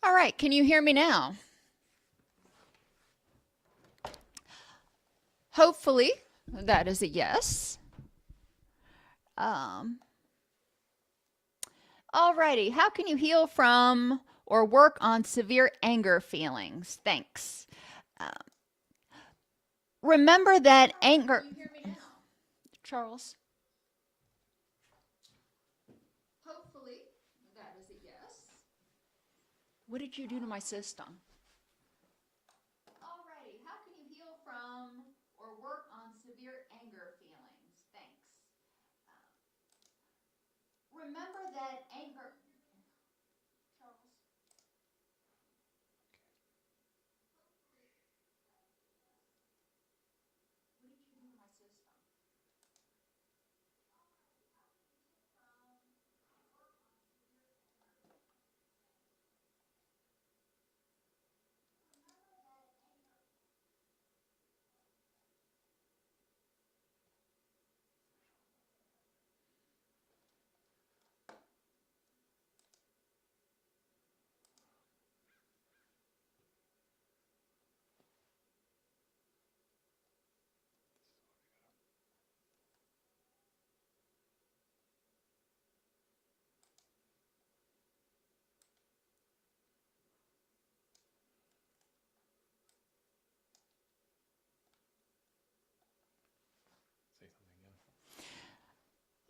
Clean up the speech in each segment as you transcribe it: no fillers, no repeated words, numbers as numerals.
All right, can you hear me now? Hopefully, that is a yes. Alrighty, how can you heal from or work on severe anger feelings? Thanks. Remember that anger. Can you hear me now? Charles? Hopefully, that is a yes. What did you do to my system? Alrighty, how can you heal from or work on severe anger feelings? Thanks. Remember that anger. Charles? What did you do to my system?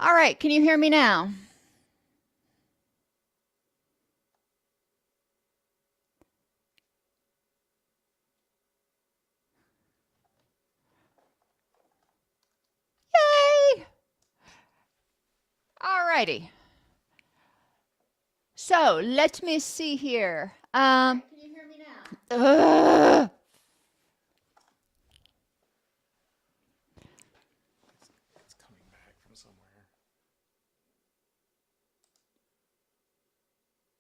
All right, can you hear me now? Yay! All righty. So let me see here. Can you hear me now? It's coming back from somewhere.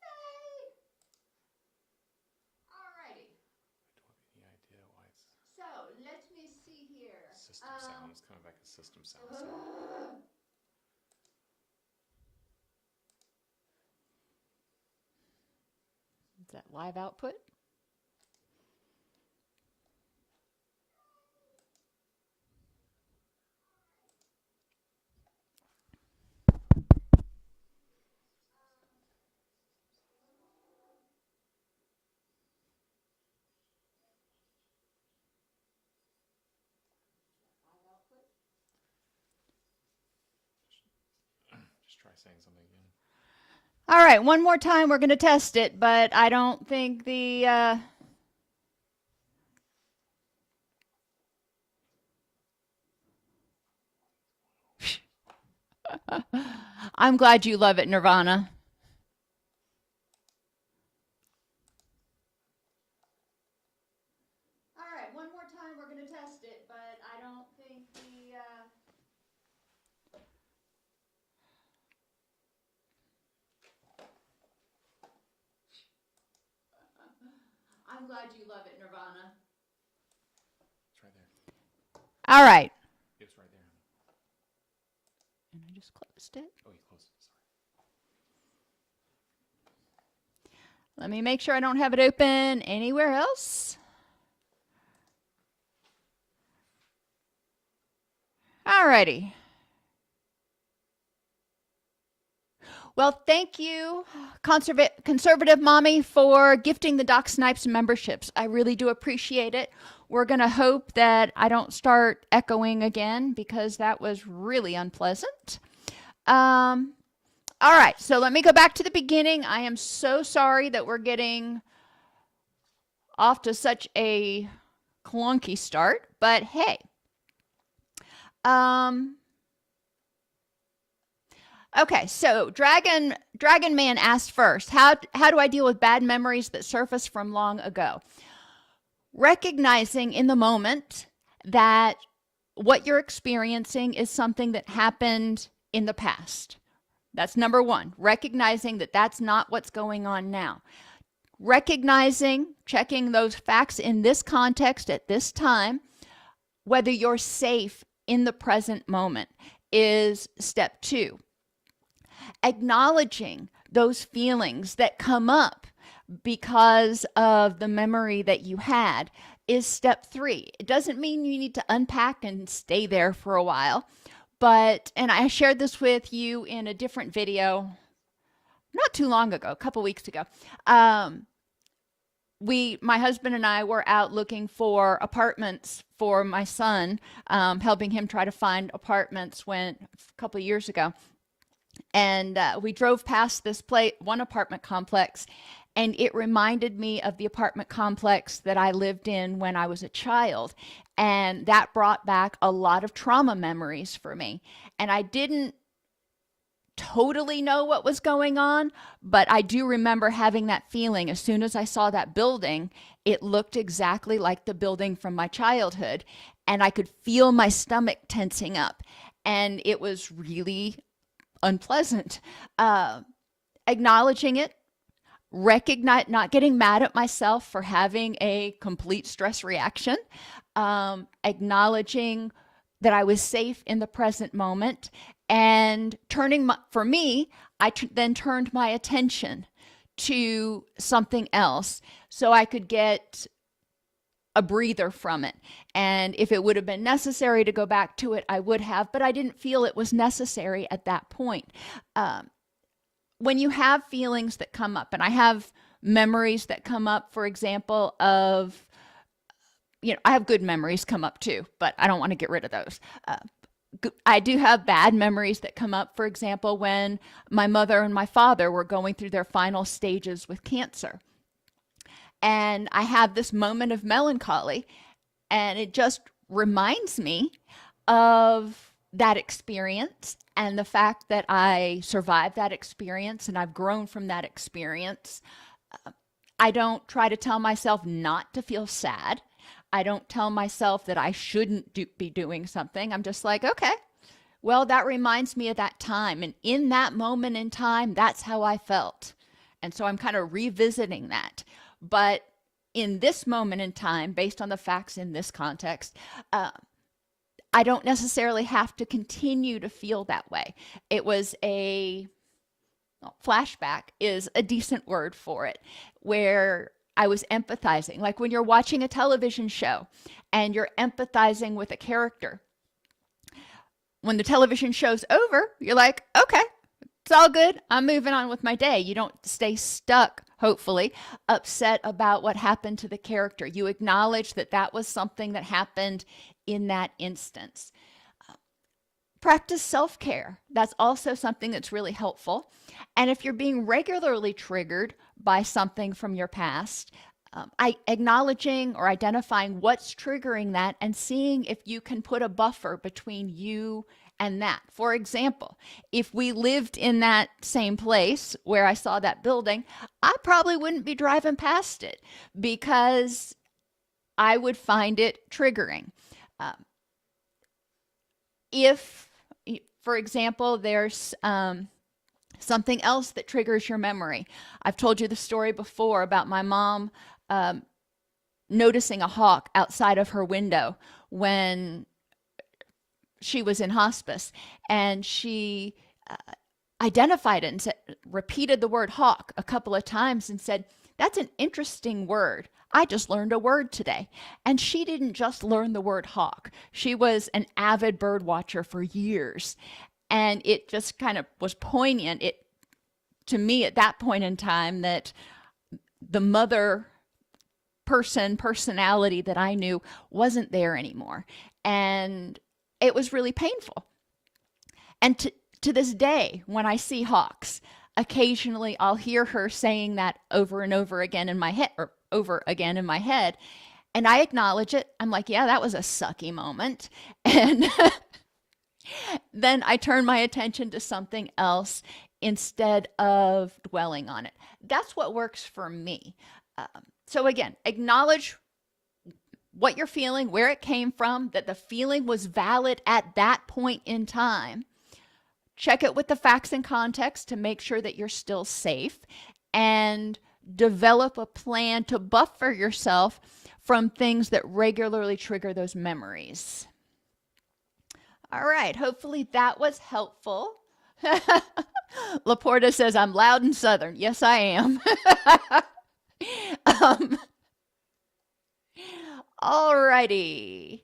Yay! All righty. I don't have any idea why it's. So let me see here. System sound. It's coming back as system sound. Is that live output? Just try saying something again. All right, one more time. We're going to test it, but I don't think the... I'm glad you love it, Nirvana. All right, one more time. We're going to test it, but I don't think the... I'm glad you love it, Nirvana. It's right there. All right. It's right there. And I just closed it. Oh, you closed it. Sorry. Let me make sure I don't have it open anywhere else. All righty. Well, thank you, Conservative Mommy, for gifting the Doc Snipes memberships. I really do appreciate it. We're going to hope that I don't start echoing again because that was really unpleasant. All right, so let me go back to the beginning. I am so sorry that we're getting off to such a clunky start, but hey. Okay, so Dragon Man asked first, how do I deal with bad memories that surface from long ago? Recognizing in the moment that what you're experiencing is something that happened in the past. That's number one, recognizing that that's not what's going on now. Recognizing, checking those facts in this context at this time, whether you're safe in the present moment is step two. Acknowledging those feelings that come up because of the memory that you had is step 3. It doesn't mean you need to unpack and stay there for a while, but, and I shared this with you in a different video not too long ago, a couple weeks ago. My husband and I were out looking for apartments for my son, helping him try to find apartments a couple of years ago. And we drove past this one apartment complex, and it reminded me of the apartment complex that I lived in when I was a child. And that brought back a lot of trauma memories for me. And I didn't totally know what was going on, but I do remember having that feeling as soon as I saw that building. It looked exactly like the building from my childhood, and I could feel my stomach tensing up, and it was really unpleasant. Acknowledging it, not getting mad at myself for having a complete stress reaction, acknowledging that I was safe in the present moment, and for me, then turned my attention to something else so I could get a breather from it. And if it would have been necessary to go back to it, I would have, but I didn't feel it was necessary at that point. When you have feelings that come up, and I have memories that come up, for example, I have good memories come up too, but I don't want to get rid of those. I do have bad memories that come up, for example, when my mother and my father were going through their final stages with cancer. And I have this moment of melancholy, and it just reminds me of that experience and the fact that I survived that experience and I've grown from that experience. I don't try to tell myself not to feel sad. I don't tell myself that I shouldn't be doing something. I'm just like, okay, well, that reminds me of that time. And in that moment in time, that's how I felt. And so I'm kind of revisiting that. But in this moment in time, based on the facts in this context, I don't necessarily have to continue to feel that way. It was flashback is a decent word for it, where I was empathizing. Like when you're watching a television show and you're empathizing with a character. When the television show's over, you're like, okay, it's all good. I'm moving on with my day. You don't stay stuck, hopefully, upset about what happened to the character. You acknowledge that that was something that happened in that instance. Practice self-care. That's also something that's really helpful. And if you're being regularly triggered by something from your past, acknowledging or identifying what's triggering that and seeing if you can put a buffer between you and that. For example, if we lived in that same place where I saw that building, I probably wouldn't be driving past it because I would find it triggering. If, for example, there's something else that triggers your memory. I've told you the story before about my mom noticing a hawk outside of her window when she was in hospice, and she identified it and repeated the word hawk a couple of times and said, "That's an interesting word. I just learned a word today." And she didn't just learn the word hawk. She was an avid bird watcher for years. And it just kind of was poignant to me at that point in time that the mother personality that I knew wasn't there anymore. And it was really painful. And to this day, when I see hawks, occasionally I'll hear her saying that over and over again in my head, and I acknowledge it. I'm like, yeah, that was a sucky moment. And then I turn my attention to something else instead of dwelling on it. That's what works for me. So again, acknowledge what you're feeling, where it came from, that the feeling was valid at that point in time. Check it with the facts and context to make sure that you're still safe, and develop a plan to buffer yourself from things that regularly trigger those memories. All right, hopefully that was helpful. Laporta says, I'm loud and Southern. Yes, I am. Um, Alrighty.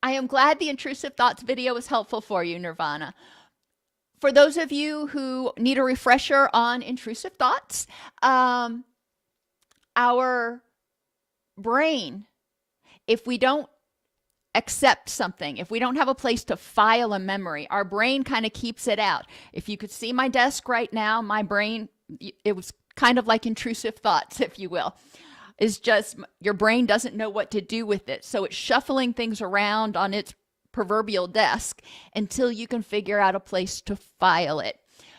I am glad the intrusive thoughts video was helpful for you, Nirvana. For those of you who need a refresher on intrusive thoughts, our brain, if we don't accept something, if we don't have a place to file a memory, our brain kind of keeps it out. If you could see my desk right now, my brain, it was kind of like intrusive thoughts, if you will. Is just your brain doesn't know what to do with it. So it's shuffling things around on its proverbial desk until you can figure out a place to file it.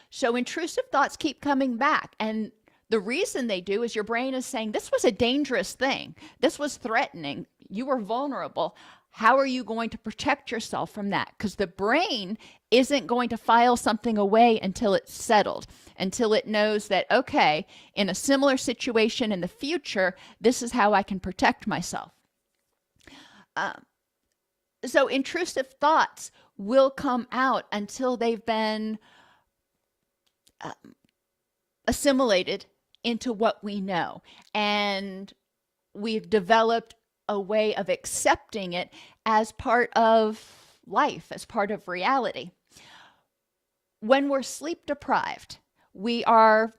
So intrusive thoughts keep coming back. And the reason they do is your brain is saying, this was a dangerous thing. This was threatening. You were vulnerable. How are you going to protect yourself from that? Because the brain isn't going to file something away until it's settled, until it knows that, okay, in a similar situation in the future, this is how I can protect myself. So intrusive thoughts will come out until they've been assimilated into what we know. And we've developed a way of accepting it as part of life, as part of reality. When we're sleep deprived, we are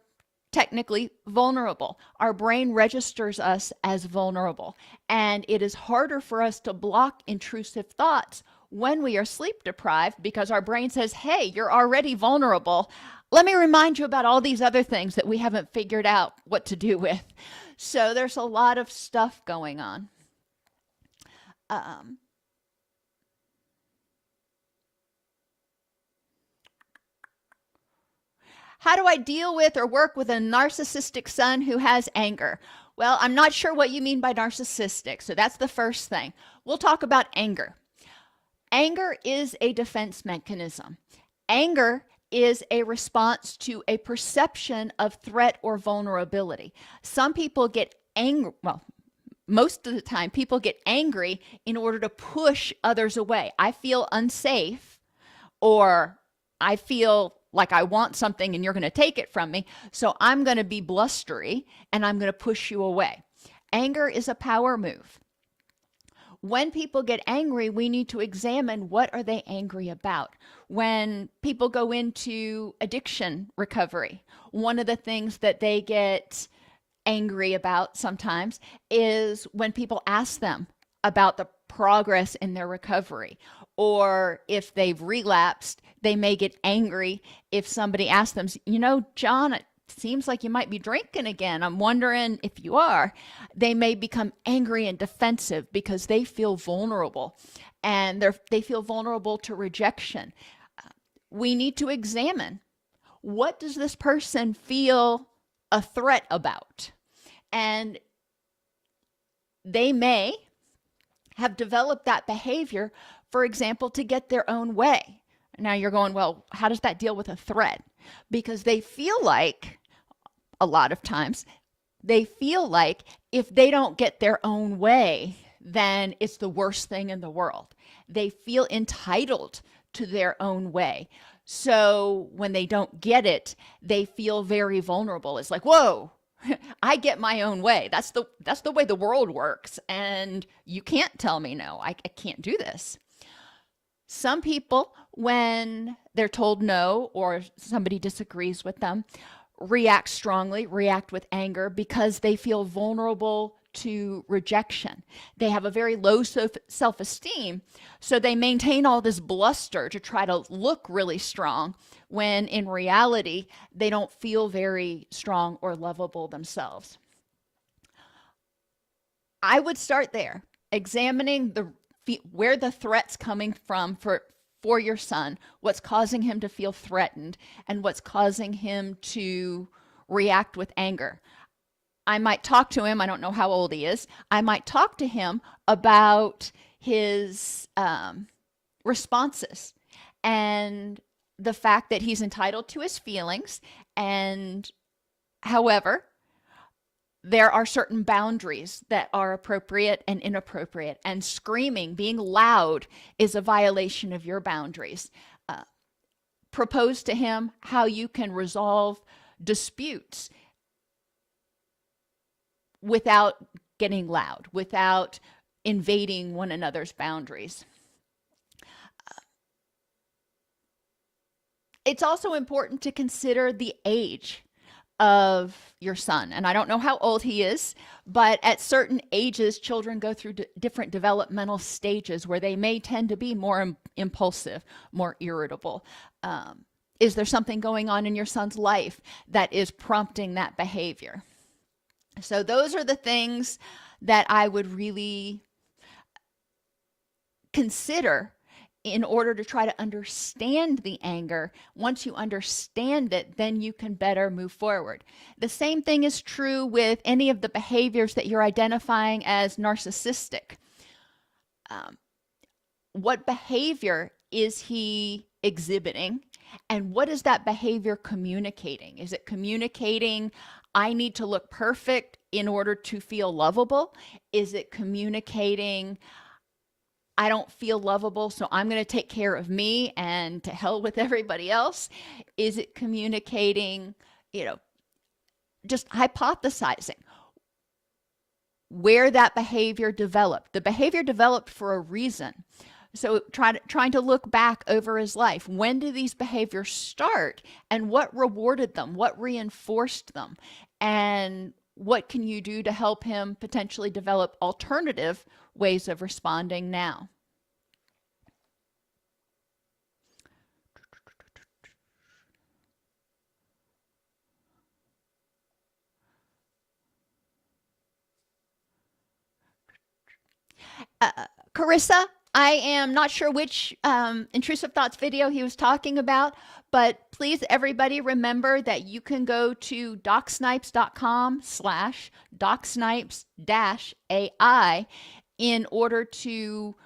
technically vulnerable. Our brain registers us as vulnerable, and it is harder for us to block intrusive thoughts when we are sleep deprived because our brain says, hey, you're already vulnerable. Let me remind you about all these other things that we haven't figured out what to do with. So there's a lot of stuff going on. How do I deal with or work with a narcissistic son who has anger? Well, I'm not sure what you mean by narcissistic, so that's the first thing. We'll talk about anger. Anger is a defense mechanism. Anger is a response to a perception of threat or vulnerability. Some people get angry, well, most of the time, people get angry in order to push others away. I feel unsafe, or I feel like I want something and you're going to take it from me, so I'm going to be blustery and I'm going to push you away. Anger is a power move. When people get angry, we need to examine what are they angry about. When people go into addiction recovery, one of the things that they get angry about sometimes is when people ask them about the progress in their recovery, or if they've relapsed, they may get angry if somebody asks them, you know, John, it seems like you might be drinking again. I'm wondering if you are. They may become angry and defensive because they feel vulnerable, and they feel vulnerable to rejection. We need to examine, what does this person feel a threat about? And they may have developed that behavior, for example, to get their own way. Now you're going, well, how does that deal with a threat? Because they feel like, a lot of times, they feel like if they don't get their own way, then it's the worst thing in the world. They feel entitled to their own way. So when they don't get it, they feel very vulnerable. It's like, whoa, I get my own way. That's the way the world works. And you can't tell me no. I can't do this. Some people, when they're told no or somebody disagrees with them, react strongly, react with anger because they feel vulnerable to rejection. They have a very low self-esteem, so they maintain all this bluster to try to look really strong when in reality, they don't feel very strong or lovable themselves. I would start there, examining where the threat's coming from for your son, what's causing him to feel threatened, and what's causing him to react with anger. I might talk to him. I don't know how old he is. I might talk to him about his responses and the fact that he's entitled to his feelings. And however, there are certain boundaries that are appropriate and inappropriate. And screaming, being loud, is a violation of your boundaries. Propose to him how you can resolve disputes without getting loud, without invading one another's boundaries. It's also important to consider the age of your son. And I don't know how old he is, but at certain ages, children go through different developmental stages where they may tend to be more impulsive, more irritable. Is there something going on in your son's life that is prompting that behavior? So those are the things that I would really consider in order to try to understand the anger. Once you understand it, then you can better move forward. The same thing is true with any of the behaviors that you're identifying as narcissistic. What behavior is he exhibiting? And what is that behavior communicating? Is it communicating, I need to look perfect in order to feel lovable? Is it communicating, I don't feel lovable, so I'm going to take care of me and to hell with everybody else? Is it communicating, just hypothesizing where that behavior developed? The behavior developed for a reason. So trying to look back over his life. When did these behaviors start? And what rewarded them? What reinforced them? And what can you do to help him potentially develop alternative ways of responding now? Carissa, I am not sure which intrusive thoughts video he was talking about, but please, everybody, remember that you can go to docsnipes.com/docsnipes-AI in order to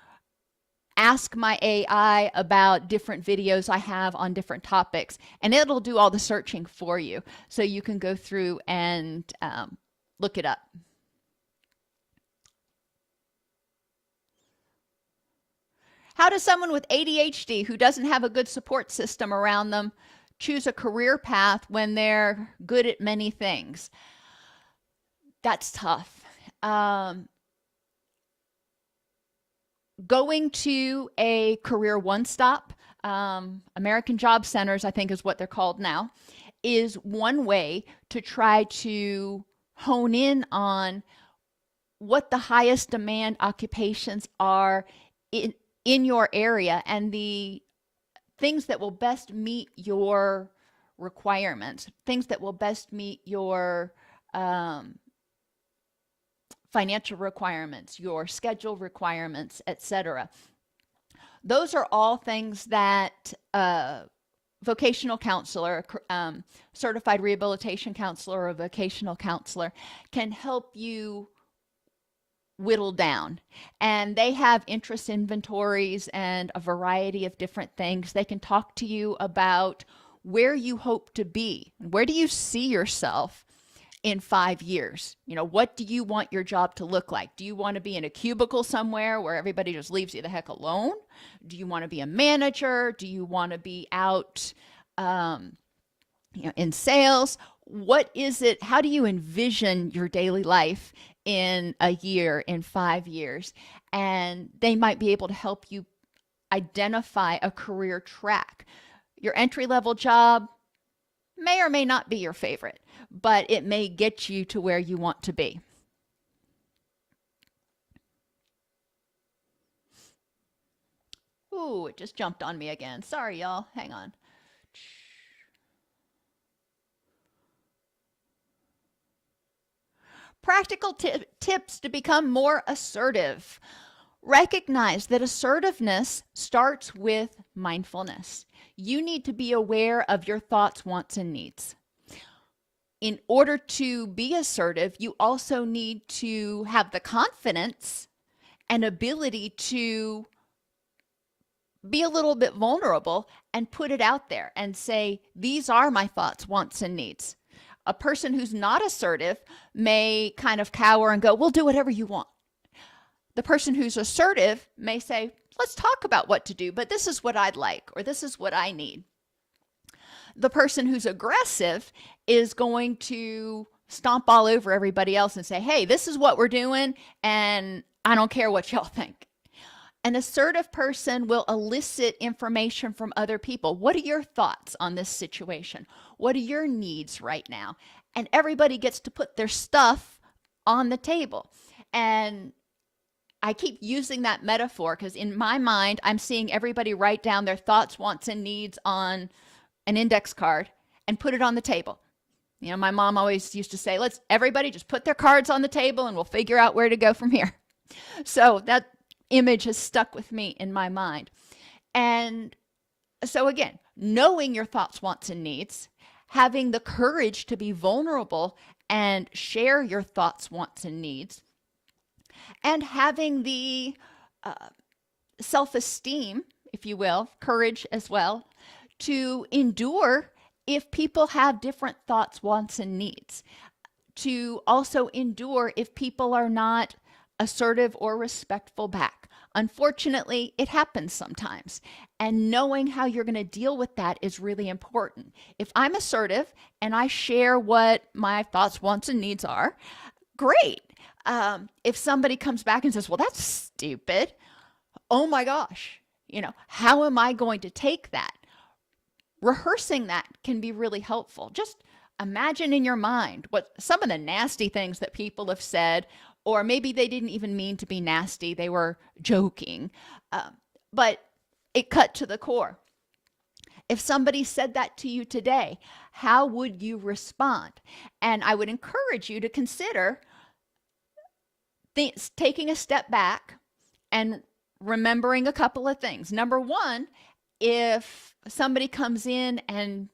ask my AI about different videos I have on different topics, and it'll do all the searching for you. So you can go through and look it up. How does someone with ADHD who doesn't have a good support system around them choose a career path when they're good at many things? That's tough. Going to a career one-stop, American Job Centers, I think is what they're called now, is one way to try to hone in on what the highest demand occupations are in your area and the things that will best meet your requirements, things that will best meet your financial requirements, your schedule requirements, etc. Those are all things that vocational counselor, certified rehabilitation counselor, or a vocational counselor can help you whittle down. And they have interest inventories and a variety of different things. They can talk to you about where you hope to be. Where do you see yourself in 5 years? What do you want your job to look like? Do you want to be in a cubicle somewhere where everybody just leaves you the heck alone? Do you want to be a manager? Do you want to be out in sales? What is it? How do you envision your daily life in a year, in 5 years? And they might be able to help you identify a career track. Your entry-level job may or may not be your favorite, but it may get you to where you want to be. Ooh, it just jumped on me again. Sorry, y'all. Hang on. Practical tips to become more assertive. Recognize that assertiveness starts with mindfulness. You need to be aware of your thoughts, wants, and needs. In order to be assertive, you also need to have the confidence and ability to be a little bit vulnerable and put it out there and say, these are my thoughts, wants, and needs. A person who's not assertive may kind of cower and go, well, do whatever you want. The person who's assertive may say, let's talk about what to do, but this is what I'd like, or this is what I need. The person who's aggressive is going to stomp all over everybody else and say, hey, this is what we're doing, and I don't care what y'all think. An assertive person will elicit information from other people. What are your thoughts on this situation? What are your needs right now? And everybody gets to put their stuff on the table. And I keep using that metaphor because in my mind, I'm seeing everybody write down their thoughts, wants, and needs on an index card and put it on the table. You know, my mom always used to say, let's everybody just put their cards on the table and we'll figure out where to go from here. So that image has stuck with me in my mind. And so again, knowing your thoughts, wants, and needs, having the courage to be vulnerable and share your thoughts, wants, and needs, and having the self-esteem, if you will, courage as well, to endure if people have different thoughts, wants, and needs, to also endure if people are not assertive or respectful back. Unfortunately, it happens sometimes. And knowing how you're going to deal with that is really important. If I'm assertive and I share what my thoughts, wants, and needs are, great. If somebody comes back and says, well, that's stupid. Oh my gosh. You know, how am I going to take that? Rehearsing that can be really helpful. Just imagine in your mind what some of the nasty things that people have said, or maybe they didn't even mean to be nasty. They were joking, but it cut to the core. If somebody said that to you today, how would you respond? And I would encourage you to consider taking a step back and remembering a couple of things. Number one, if somebody comes in and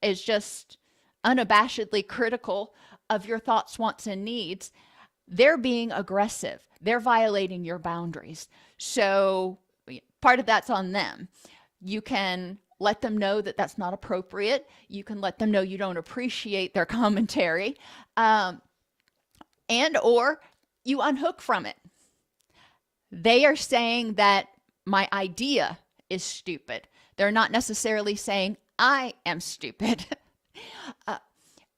is just unabashedly critical of your thoughts, wants, and needs, they're being aggressive. They're violating your boundaries. So part of that's on them. You can let them know that that's not appropriate. You can let them know you don't appreciate their commentary, and or you unhook from it. They are saying that my idea is stupid. They're not necessarily saying I am stupid.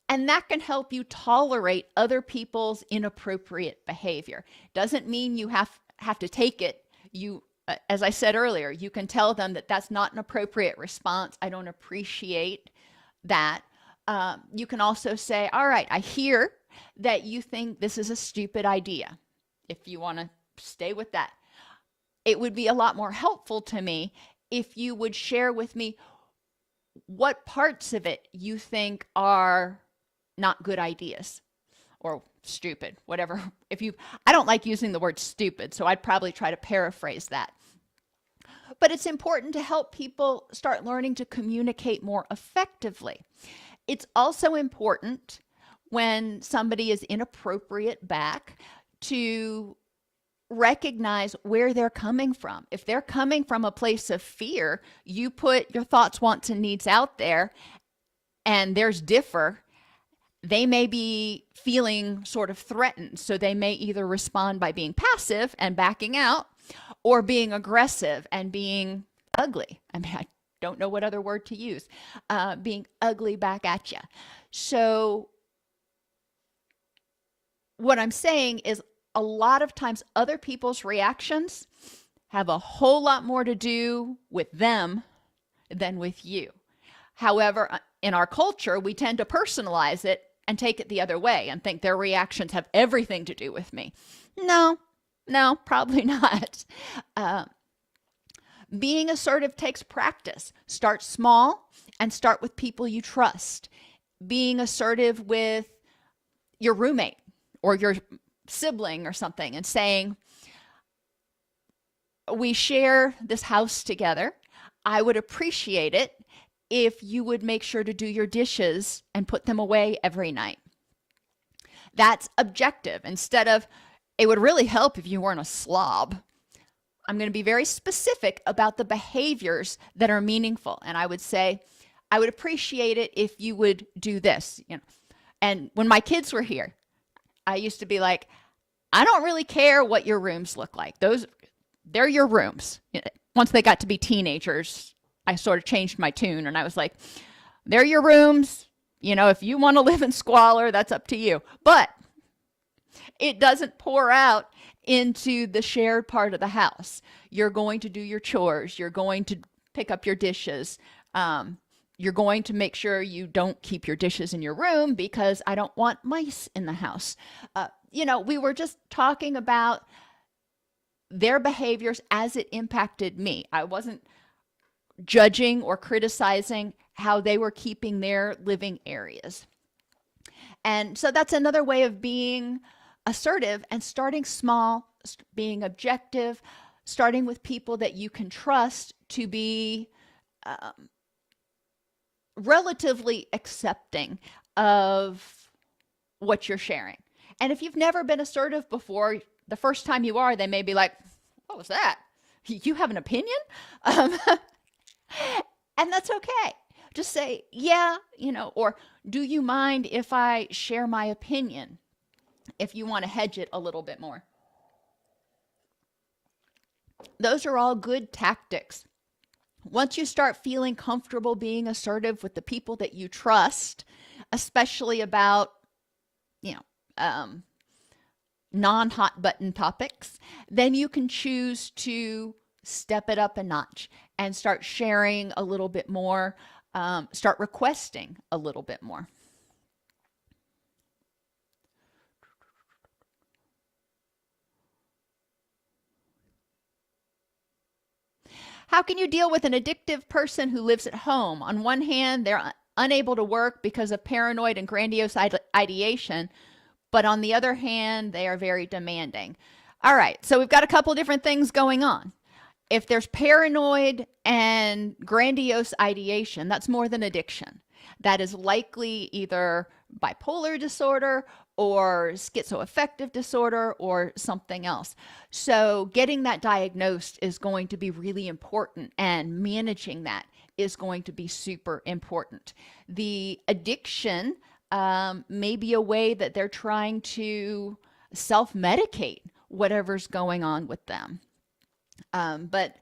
And that can help you tolerate other people's inappropriate behavior. Doesn't mean you have to take it. You, as I said earlier, you can tell them that that's not an appropriate response. I don't appreciate that. You can also say, all right, I hear that you think this is a stupid idea. If you want to stay with that, it would be a lot more helpful to me if you would share with me what parts of it you think are not good ideas or stupid, whatever. I don't like using the word stupid, so I'd probably try to paraphrase that. But it's important to help people start learning to communicate more effectively. It's also important when somebody is inappropriate back to recognize where they're coming from. If they're coming from a place of fear, you put your thoughts, wants, and needs out there, and theirs differ. They may be feeling sort of threatened. So they may either respond by being passive and backing out, or being aggressive and being ugly. I mean, I don't know what other word to use. Being ugly back at you. So what I'm saying is a lot of times other people's reactions have a whole lot more to do with them than with you. However, in our culture, we tend to personalize it and take it the other way and think their reactions have everything to do with me. No, probably not. Being assertive takes practice. Start small and start with people you trust. Being assertive with your roommate or your sibling or something and saying, we share this house together. I would appreciate it if you would make sure to do your dishes and put them away every night. That's objective. Instead of, it would really help if you weren't a slob. I'm going to be very specific about the behaviors that are meaningful. And I would say, I would appreciate it if you would do this. And when my kids were here, I used to be like, I don't really care what your rooms look like. They're your rooms. Once they got to be teenagers, I sort of changed my tune and I was like, They're your rooms. You know, if you want to live in squalor, that's up to you. But it doesn't pour out into the shared part of the house. You're going to do your chores. You're going to pick up your dishes. You're going to make sure you don't keep your dishes in your room because I don't want mice in the house. We were just talking about their behaviors as it impacted me. I wasn't judging or criticizing how they were keeping their living areas. And so that's another way of being assertive and starting small, being objective, starting with people that you can trust to be relatively accepting of what you're sharing. And if you've never been assertive before, the first time you are, they may be like, what was that? You have an opinion? And that's okay. Just say, yeah, or do you mind if I share my opinion? If you want to hedge it a little bit more. Those are all good tactics. Once you start feeling comfortable being assertive with the people that you trust, especially about, non-hot button topics, then you can choose to step it up a notch and start sharing a little bit more, start requesting a little bit more. How can you deal with an addictive person who lives at home? On one hand, they're unable to work because of paranoid and grandiose ideation, but on the other hand, they are very demanding. All right, so we've got a couple different things going on. If there's paranoid and grandiose ideation, that's more than addiction. That is likely either bipolar disorder or schizoaffective disorder or something else. So getting that diagnosed is going to be really important, and managing that is going to be super important. The addiction may be a way that they're trying to self-medicate whatever's going on with them. But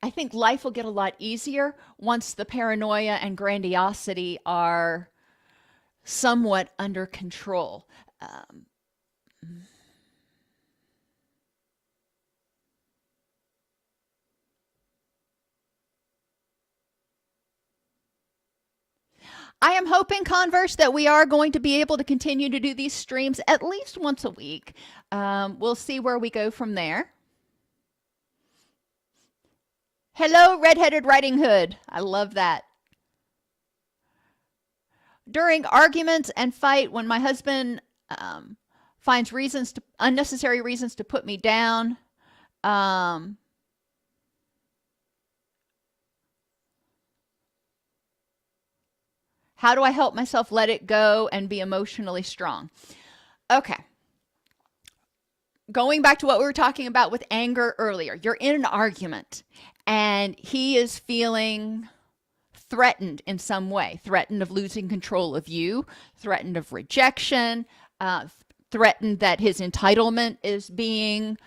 I think life will get a lot easier once the paranoia and grandiosity are somewhat under control. I am hoping, Converse, that we are going to be able to continue to do these streams at least once a week. We'll see where we go from there. Hello, Redheaded Riding Hood. I love that. During arguments and fight, when my husband finds unnecessary reasons to put me down, how do I help myself let it go and be emotionally strong? Okay. Going back to what we were talking about with anger earlier, you're in an argument and he is feeling threatened in some way, threatened of losing control of you, threatened of rejection, threatened that his entitlement is being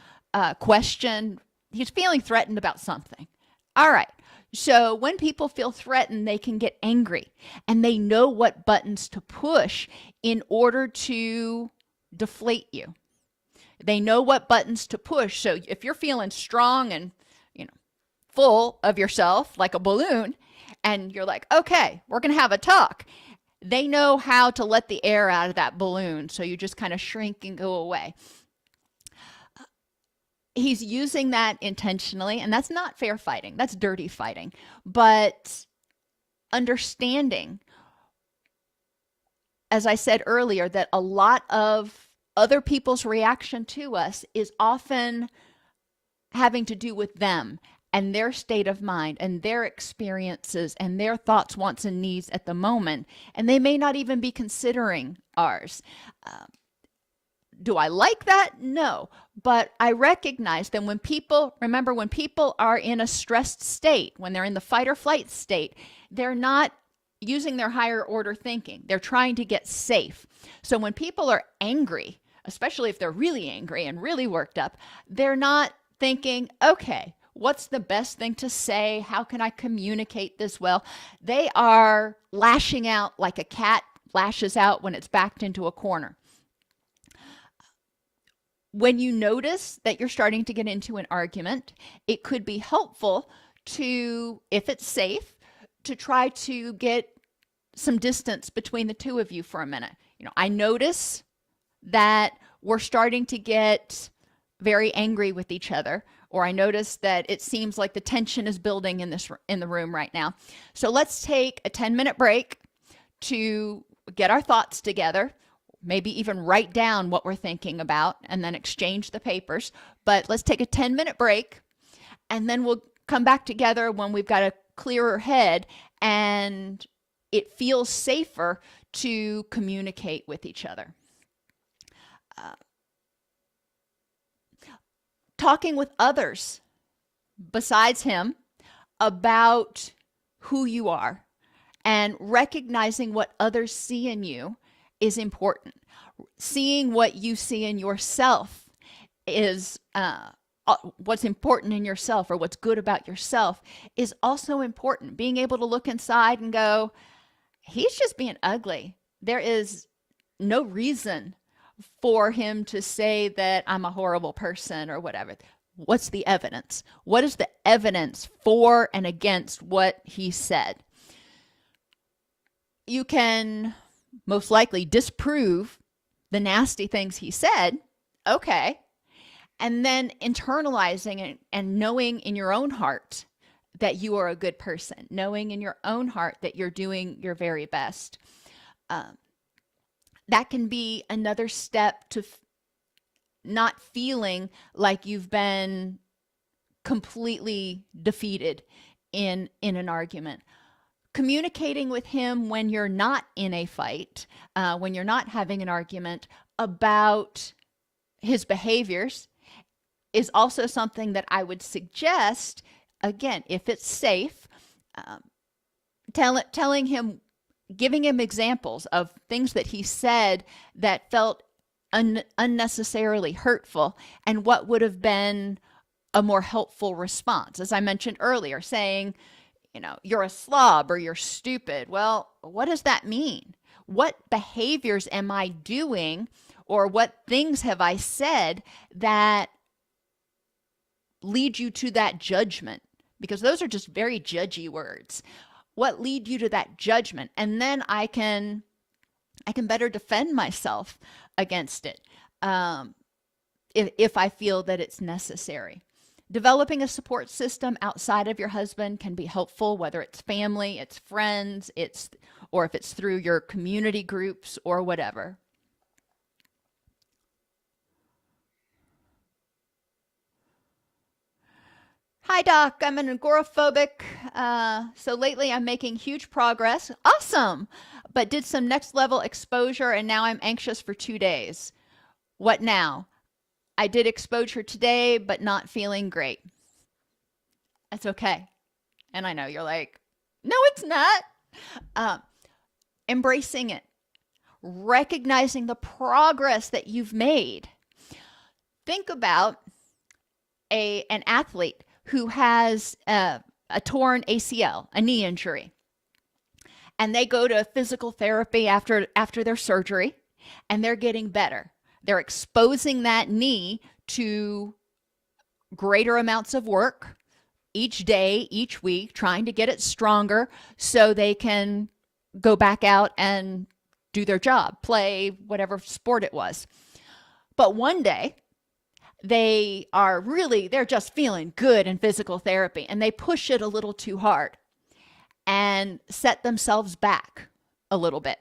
questioned. He's feeling threatened about something. All right. So when people feel threatened, they can get angry, and they know what buttons to push in order to deflate you. They know what buttons to push. So if you're feeling strong and, full of yourself like a balloon, and you're like, okay, we're going to have a talk, they know how to let the air out of that balloon. So you just kind of shrink and go away. He's using that intentionally, and that's not fair fighting. That's dirty fighting. But understanding, as I said earlier, that a lot of other people's reaction to us is often having to do with them and their state of mind and their experiences and their thoughts, wants, and needs at the moment. And they may not even be considering ours. Do I like that? No. But I recognize that when people are in a stressed state, when they're in the fight or flight state, they're not using their higher order thinking. They're trying to get safe. So when people are angry, especially if they're really angry and really worked up, they're not thinking, okay, What's the best thing to say? How can I communicate this well? They are lashing out like a cat lashes out when it's backed into a corner. When you notice that you're starting to get into an argument, it could be helpful to, if it's safe, to try to get some distance between the two of you for a minute. I notice that we're starting to get very angry with each other, or I notice that it seems like the tension is building in the room right now. So let's take a 10-minute break to get our thoughts together, maybe even write down what we're thinking about and then exchange the papers. But let's take a 10-minute break, and then we'll come back together when we've got a clearer head and it feels safer to communicate with each other. Talking with others besides him about who you are and recognizing what others see in you is important. Seeing what you see in yourself is what's important in yourself, or what's good about yourself, is also important. Being able to look inside and go, he's just being ugly. There is no reason for him to say that I'm a horrible person or whatever. What's the evidence? What is the evidence for and against what he said? You can most likely disprove the nasty things he said. Okay. And then internalizing it and knowing in your own heart that you are a good person, knowing in your own heart that you're doing your very best. That can be another step to not feeling like you've been completely defeated in an argument. Communicating with him when you're not in a fight, when you're not having an argument about his behaviors, is also something that I would suggest, again, if it's safe, telling him, giving him examples of things that he said that felt unnecessarily hurtful, and what would have been a more helpful response. As I mentioned earlier, saying, you're a slob or you're stupid. Well, what does that mean? What behaviors am I doing, or what things have I said that lead you to that judgment? Because those are just very judgy words. What lead you to that judgment? And then I can better defend myself against it if I feel that it's necessary. Developing a support system outside of your husband can be helpful, whether it's family, it's friends, or if it's through your community groups or whatever. Hi, Doc. I'm an agoraphobic. So lately I'm making huge progress. Awesome. But did some next level exposure, and now I'm anxious for 2 days. What now? I did exposure today, but not feeling great. That's okay. And I know you're like, no, it's not. Embracing it. Recognizing the progress that you've made. Think about an athlete who has a torn ACL, a knee injury, and they go to physical therapy after their surgery, and they're getting better. They're exposing that knee to greater amounts of work each day, each week, trying to get it stronger so they can go back out and do their job, play whatever sport it was. But one day, they're just feeling good in physical therapy, and they push it a little too hard and set themselves back a little bit.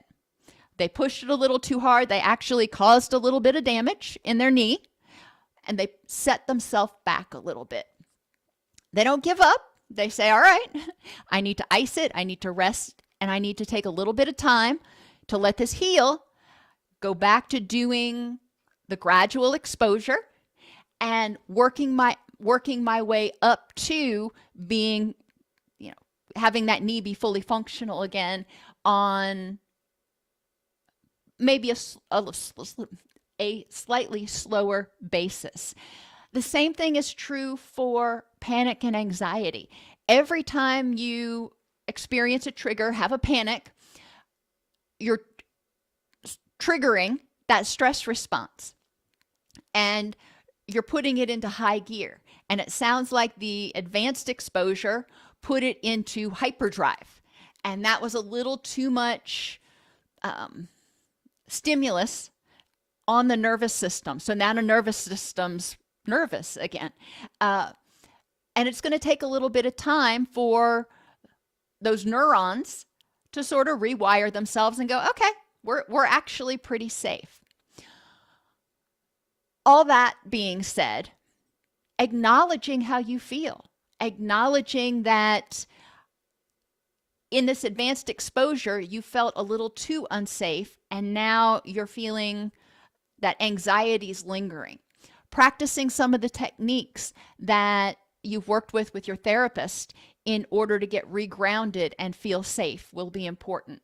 They pushed it a little too hard. They actually caused a little bit of damage in their knee, and they set themselves back a little bit. They don't give up. They say, all right, I need to ice it. I need to rest, and I need to take a little bit of time to let this heal, go back to doing the gradual exposure, and working my way up to being, having that knee be fully functional again on maybe a slightly slower basis. The same thing is true for panic and anxiety. Every time you experience a trigger, have a panic, you're triggering that stress response and you're putting it into high gear. And it sounds like the advanced exposure put it into hyperdrive. And that was a little too much stimulus on the nervous system. So now the nervous system's nervous again. And it's going to take a little bit of time for those neurons to sort of rewire themselves and go, okay, we're actually pretty safe. All that being said, acknowledging how you feel, acknowledging that in this advanced exposure, you felt a little too unsafe, and now you're feeling that anxiety is lingering. Practicing some of the techniques that you've worked with your therapist in order to get regrounded and feel safe will be important.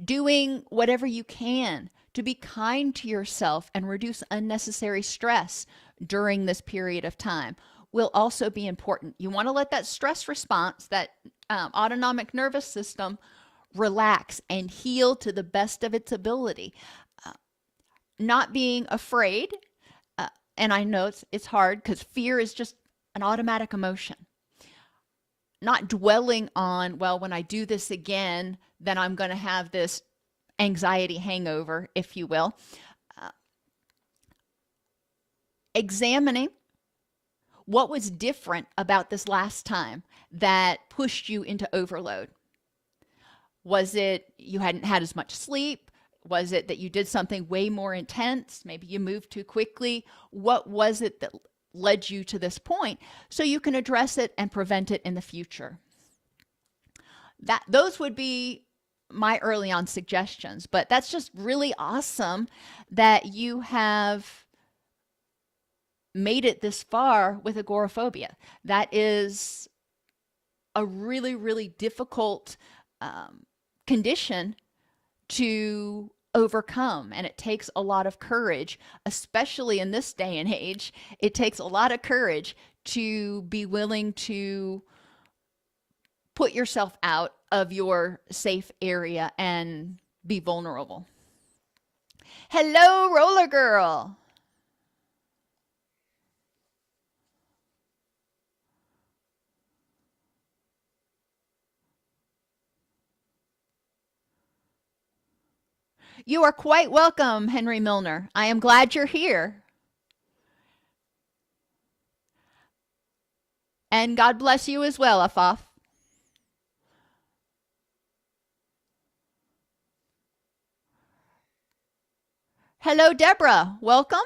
Doing whatever you can to be kind to yourself and reduce unnecessary stress during this period of time will also be important. You want to let that stress response, that autonomic nervous system, relax and heal to the best of its ability. Not being afraid, and I know it's hard because fear is just an automatic emotion. Not dwelling on, well, when I do this again, then I'm going to have this anxiety hangover, if you will. Examining what was different about this last time that pushed you into overload. Was it you hadn't had as much sleep? Was it that you did something way more intense? Maybe you moved too quickly. What was it that led you to this point so you can address it and prevent it in the future? Those would be my early on suggestions, but that's just really awesome that you have made it this far with agoraphobia. That is a really, really difficult condition to overcome, and it takes a lot of courage, especially in this day and age. It takes a lot of courage to be willing to put yourself out of your safe area and be vulnerable. Hello, Roller Girl. You are quite welcome, Henry Milner. I am glad you're here. And God bless you as well, Afaf. Hello, Deborah. Welcome.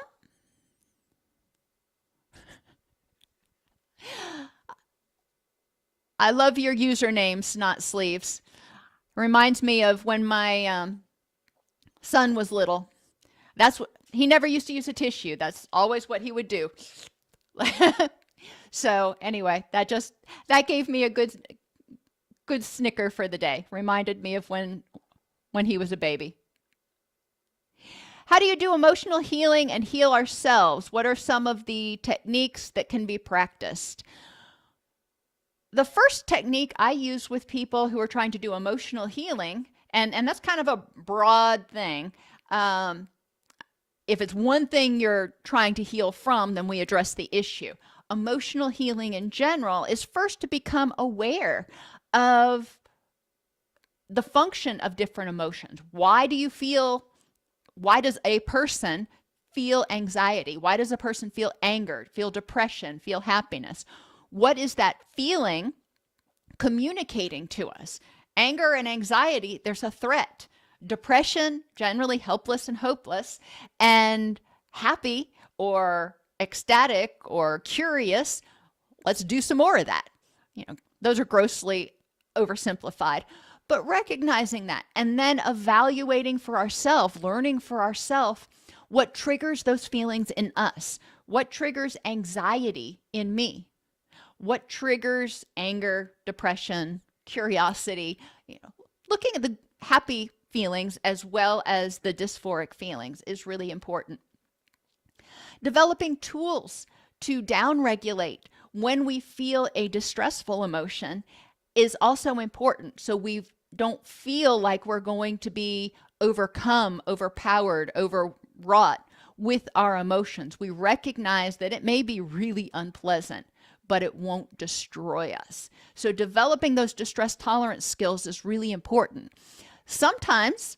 I love your username, Snot Sleeves. Reminds me of when my son was little. That's what he never used to use a tissue. That's always what he would do. So anyway, that gave me a good snicker for the day. Reminded me of when he was a baby. How do you do emotional healing and heal ourselves? What are some of the techniques that can be practiced? The first technique I use with people who are trying to do emotional healing, and that's kind of a broad thing. If it's one thing you're trying to heal from, then we address the issue. Emotional healing in general is first to become aware of the function of different emotions. Why does a person feel anxiety? Why does a person feel anger, feel depression, feel happiness? What is that feeling communicating to us? Anger and anxiety, there's a threat. Depression, generally helpless and hopeless, and happy or ecstatic or curious, let's do some more of that. Those are grossly oversimplified. But recognizing that and then evaluating for ourselves, learning for ourselves what triggers those feelings in us, what triggers anxiety in me, what triggers anger, depression, curiosity, looking at the happy feelings as well as the dysphoric feelings is really important. Developing tools to downregulate when we feel a distressful emotion is also important. So we don't feel like we're going to be overcome, overpowered, overwrought with our emotions. We recognize that it may be really unpleasant, but it won't destroy us. So developing those distress tolerance skills is really important. Sometimes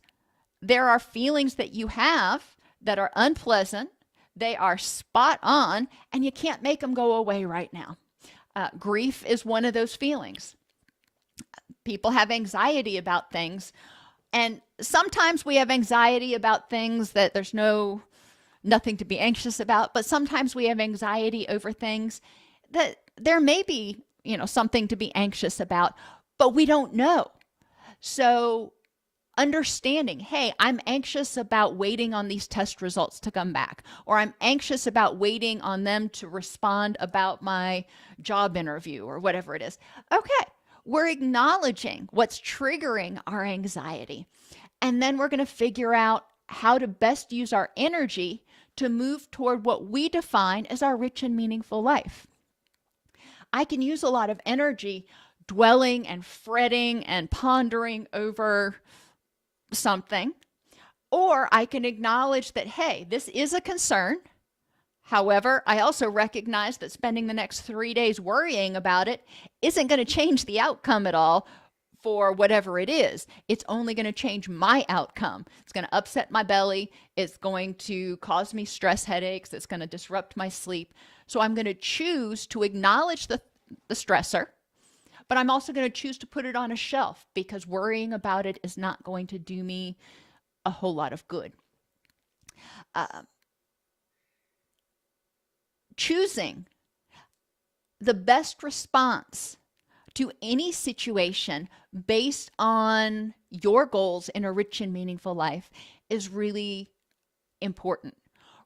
there are feelings that you have that are unpleasant, they are spot on, and you can't make them go away right now. Grief is one of those feelings. People have anxiety about things, and sometimes we have anxiety about things that there's nothing to be anxious about, but sometimes we have anxiety over things that there may be, something to be anxious about, but we don't know. So understanding, hey, I'm anxious about waiting on these test results to come back, or I'm anxious about waiting on them to respond about my job interview or whatever it is. Okay, we're acknowledging what's triggering our anxiety. And then we're going to figure out how to best use our energy to move toward what we define as our rich and meaningful life. I can use a lot of energy dwelling and fretting and pondering over something, or I can acknowledge that, hey, this is a concern. However, I also recognize that spending the next 3 days worrying about it isn't going to change the outcome at all for whatever it is. It's only going to change my outcome. It's going to upset my belly. It's going to cause me stress headaches. It's going to disrupt my sleep. So I'm going to choose to acknowledge the stressor, but I'm also going to choose to put it on a shelf because worrying about it is not going to do me a whole lot of good. Choosing the best response to any situation based on your goals in a rich and meaningful life is really important.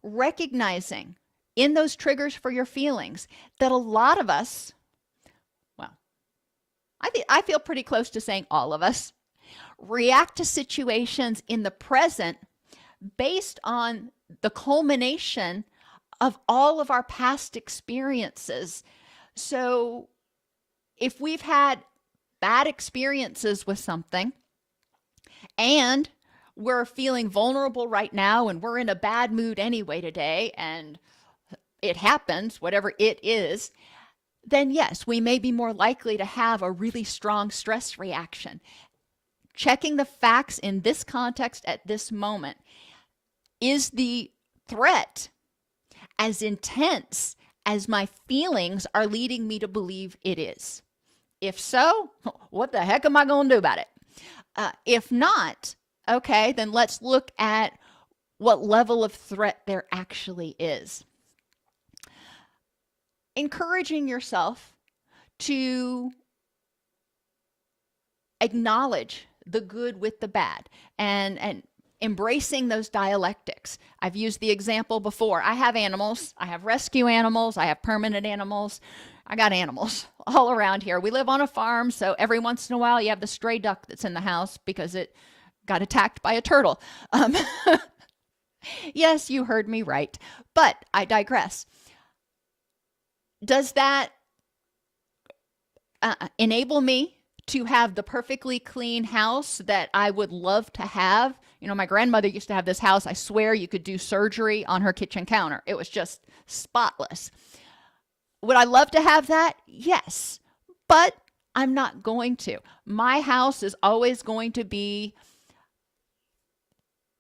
Recognizing in those triggers for your feelings that a lot of us, well, I feel pretty close to saying all of us, react to situations in the present based on the culmination of all of our past experiences. So if we've had bad experiences with something and we're feeling vulnerable right now and we're in a bad mood anyway today and it happens, whatever it is, then yes, we may be more likely to have a really strong stress reaction. Checking the facts in this context at this moment. Is the threat as intense as my feelings are leading me to believe it is? If so, what the heck am I going to do about it? If not, okay, then let's look at what level of threat there actually is. Encouraging yourself to acknowledge the good with the bad and embracing those dialectics. I've used the example before. I have animals. I have rescue animals. I have permanent animals. I got animals all around here. We live on a farm, so every once in a while you have the stray duck that's in the house because it got attacked by a turtle. Yes, you heard me right, but I digress. Does that enable me to have the perfectly clean house that I would love to have? My grandmother used to have this house. I swear you could do surgery on her kitchen counter. It was just spotless. Would I love to have that? Yes, but I'm not going to. My house is always going to be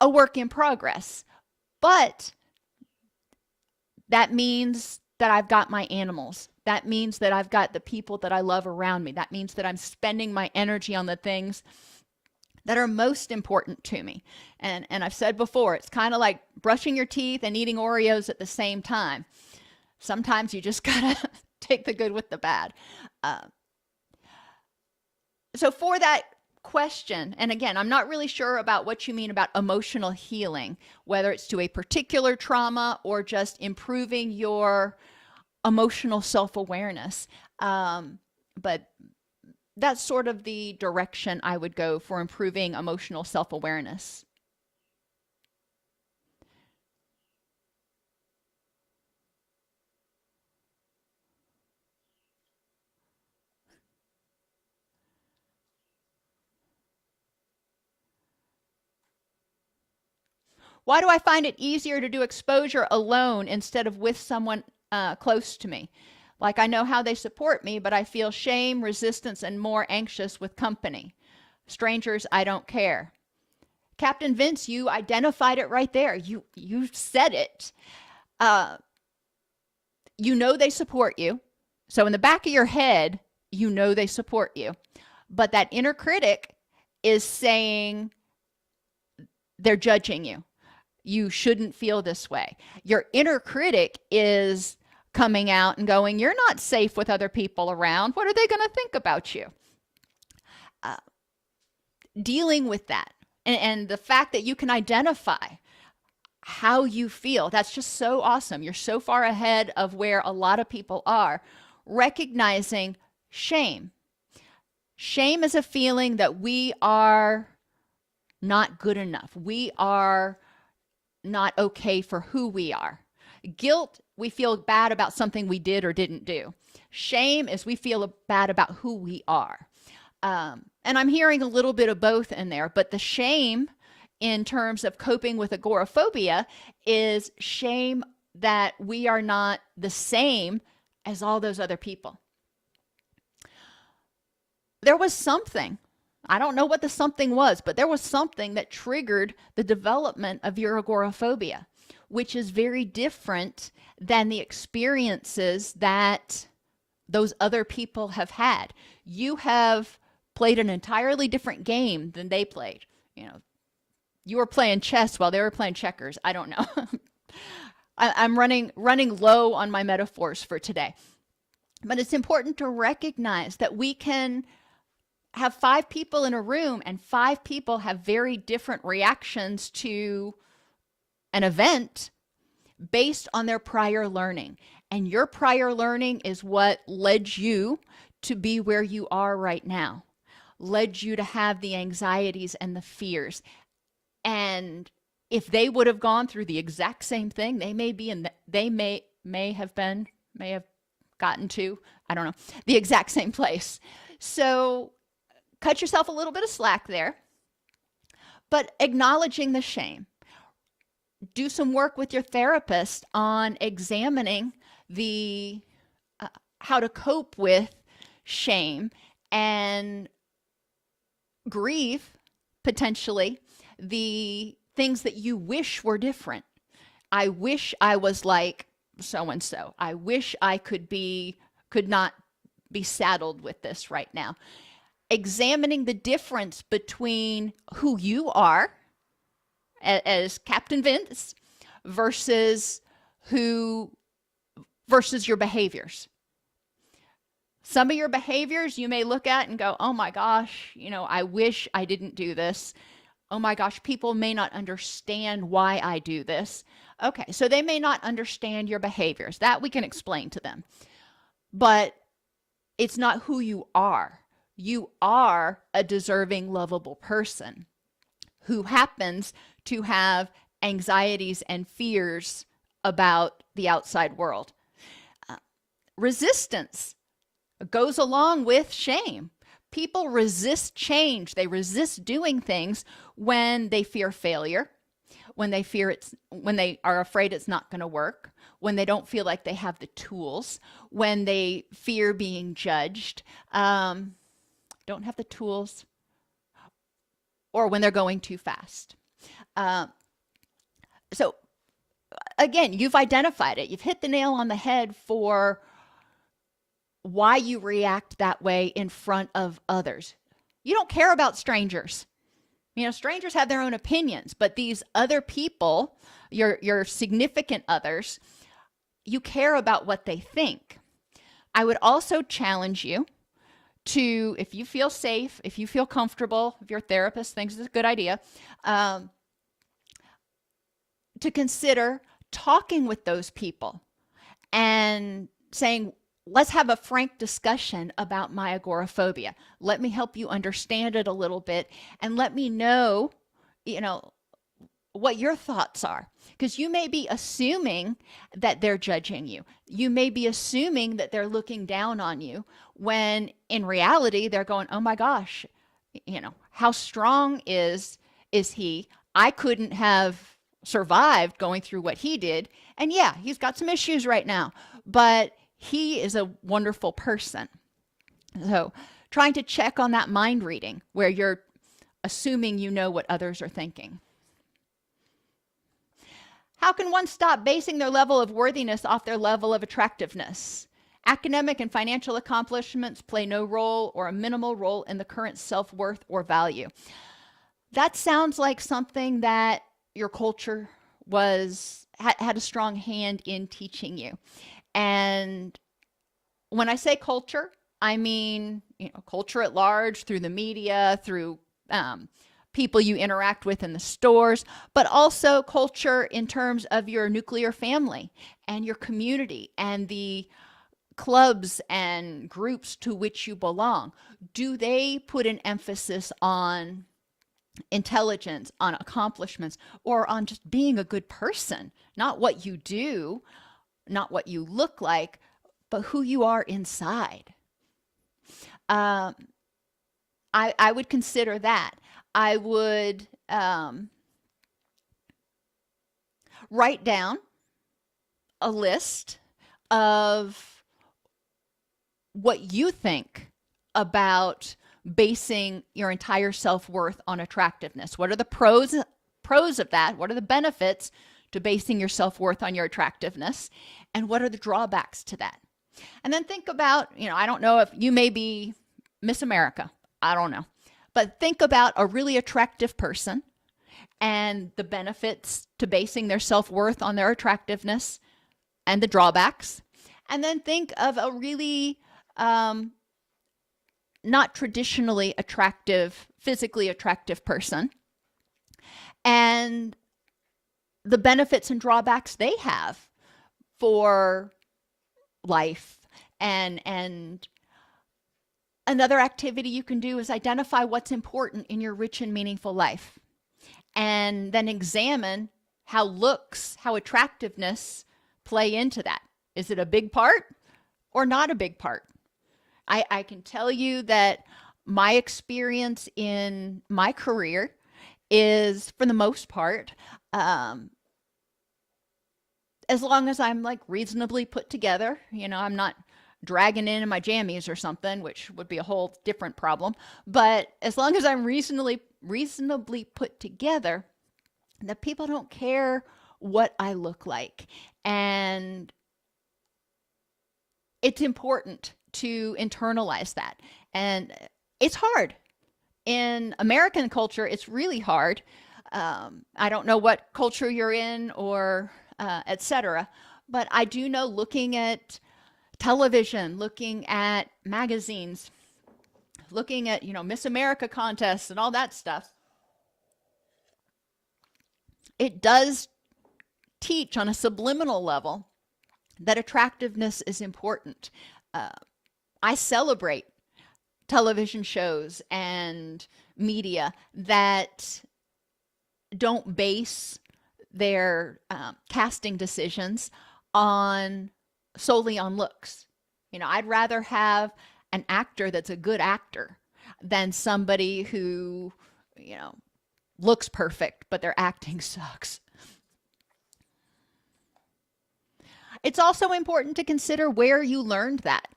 a work in progress, but that means that I've got my animals. That means that I've got the people that I love around me. That means that I'm spending my energy on the things that are most important to me. And I've said before, it's kind of like brushing your teeth and eating Oreos at the same time. Sometimes you just gotta take the good with the bad. So for that question, and again, I'm not really sure about what you mean about emotional healing, whether it's to a particular trauma or just improving your emotional self-awareness. But that's sort of the direction I would go for improving emotional self-awareness. Why do I find it easier to do exposure alone instead of with someone close to me? Like, I know how they support me, but I feel shame, resistance, and more anxious with company. Strangers, I don't care. Captain Vince, you identified it right there. You said it. You know they support you. So in the back of your head, you know they support you. But that inner critic is saying they're judging you. You shouldn't feel this way. Your inner critic is coming out and going, you're not safe with other people around. What are they going to think about you? Dealing with that and the fact that you can identify how you feel, that's just so awesome. You're so far ahead of where a lot of people are. Recognizing shame. Shame is a feeling that we are not good enough. We are not okay for who we are. Guilt, we feel bad about something we did or didn't do. Shame is we feel bad about who we are. And I'm hearing a little bit of both in there, but the shame in terms of coping with agoraphobia is shame that we are not the same as all those other people. There was something, I don't know what the something was, but there was something that triggered the development of your agoraphobia, which is very different than the experiences that those other people have had. You have played an entirely different game than they played. You know, you were playing chess while they were playing checkers. I don't know. I'm running low on my metaphors for today. But it's important to recognize that we can have 5 people in a room and 5 people have very different reactions to an event based on their prior learning. And your prior learning is what led you to be where you are right now, led you to have the anxieties and the fears. And if they would have gone through the exact same thing, they may have gotten to, I don't know, the exact same place. So cut yourself a little bit of slack there, but acknowledging the shame. Do some work with your therapist on examining the how to cope with shame and grieve potentially the things that you wish were different. I wish I was like so and so. I wish I could not be saddled with this right now. Examining the difference between who you are as Captain Vince versus your behaviors. Some of your behaviors you may look at and go, oh my gosh, I wish I didn't do this. Oh my gosh, people may not understand why I do this. Okay, so they may not understand your behaviors. That we can explain to them. But it's not who you are. You are a deserving, lovable person who happens to have anxieties and fears about the outside world. Resistance goes along with shame. People resist change. They resist doing things when they fear failure, when they are afraid it's not going to work, when they don't feel like they have the tools, when they fear being judged, don't have the tools, or when they're going too fast. So again, you've identified it. You've hit the nail on the head for why you react that way in front of others. You don't care about strangers. Strangers have their own opinions, but these other people, your significant others, you care about what they think. I would also challenge you to, if you feel safe, if you feel comfortable, if your therapist thinks it's a good idea, to consider talking with those people and saying, let's have a frank discussion about my agoraphobia. Let me help you understand it a little bit and let me know, what your thoughts are. Because you may be assuming that they're judging you. You may be assuming that they're looking down on you when in reality they're going, oh my gosh, how strong is he? I couldn't have survived going through what he did. And yeah, he's got some issues right now, but he is a wonderful person. So trying to check on that mind reading where you're assuming you know what others are thinking. How can one stop basing their level of worthiness off their level of attractiveness? Academic and financial accomplishments play no role or a minimal role in the current self-worth or value. That sounds like something that your culture had a strong hand in teaching you. And when I say culture, I mean, culture at large, through the media, through people you interact with in the stores, but also culture in terms of your nuclear family and your community and the clubs and groups to which you belong. Do they put an emphasis on intelligence, on accomplishments, or on just being a good person? Not what you do, not what you look like, but who you are inside. I would consider that. I would write down a list of what you think about basing your entire self-worth on attractiveness. What are the pros of that? What are the benefits to basing your self-worth on your attractiveness? And what are the drawbacks to that? And then think about, I don't know if you may be Miss America. I don't know. But think about a really attractive person and the benefits to basing their self-worth on their attractiveness and the drawbacks. And then think of a really not traditionally attractive, physically attractive person and the benefits and drawbacks they have for life. And another activity you can do is identify what's important in your rich and meaningful life, and then examine how looks, how attractiveness play into that. Is it a big part or not a big part? I can tell you that my experience in my career is, for the most part, as long as I'm like reasonably put together, I'm not dragging in my jammies or something, which would be a whole different problem. But as long as I'm reasonably put together, that people don't care what I look like. And it's important to internalize that. And it's hard. In American culture, it's really hard. I don't know what culture you're in or etc. But I do know, looking at television, looking at magazines, looking at, Miss America contests and all that stuff, it does teach on a subliminal level that attractiveness is important. I celebrate television shows and media that don't base their casting decisions solely on looks. I'd rather have an actor that's a good actor than somebody who, looks perfect, but their acting sucks. It's also important to consider where you learned that.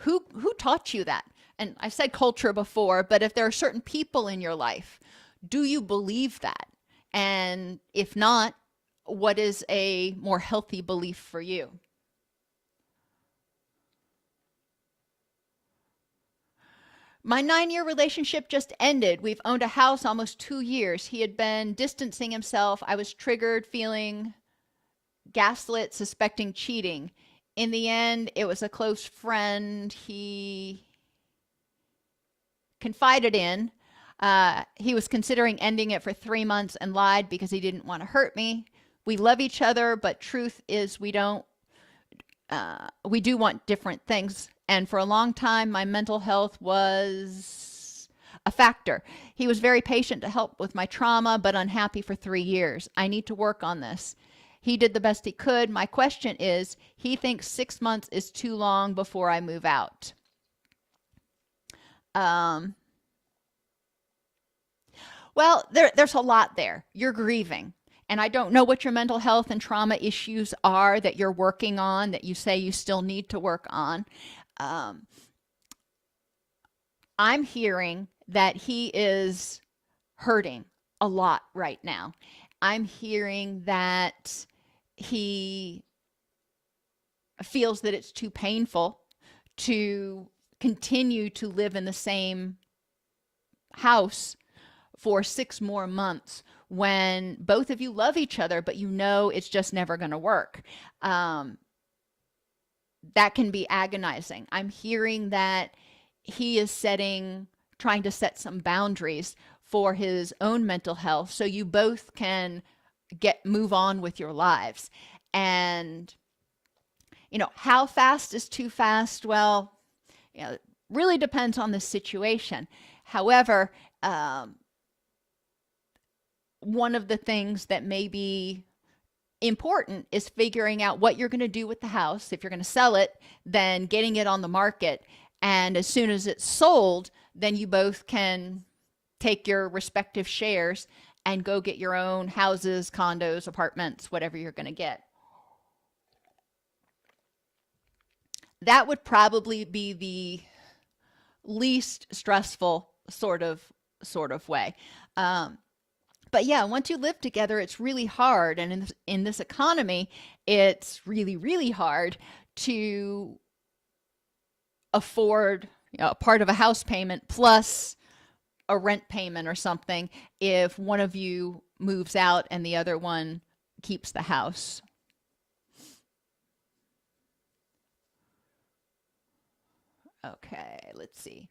Who taught you that? And I said culture before, but if there are certain people in your life, do you believe that? And if not, what is a more healthy belief for you? My 9-year relationship just ended. We've owned a house almost 2 years. He had been distancing himself. I was triggered, feeling gaslit, suspecting cheating. In the end, it was a close friend he confided in. He was considering ending it for 3 months and lied because he didn't want to hurt me. We love each other, but truth is we do want different things. And for a long time, my mental health was a factor. He was very patient to help with my trauma, but unhappy for 3 years. I need to work on this. He did the best he could. My question is, he thinks 6 months is too long before I move out. Well, there's a lot there. You're grieving. and I don't know what your mental health and trauma issues are that you're working on, that you say you still need to work on. I'm hearing that he is hurting a lot right now. I'm hearing that he feels that it's too painful to continue to live in the same house for 6 more months when both of you love each other, but you know it's just never going to work. That can be agonizing. I'm hearing that he is trying to set some boundaries for his own mental health so you both can move on with your lives. And, how fast is too fast? Well, it really depends on the situation. However, one of the things that may be important is figuring out what you're going to do with the house. If you're going to sell it, then getting it on the market. And as soon as it's sold, then you both can take your respective shares and go get your own houses, condos, apartments, whatever you're going to get. That would probably be the least stressful sort of way. But yeah, once you live together, it's really hard. And in this economy, it's really, really hard to afford a part of a house payment plus a rent payment or something if one of you moves out and the other one keeps the house. Okay, let's see.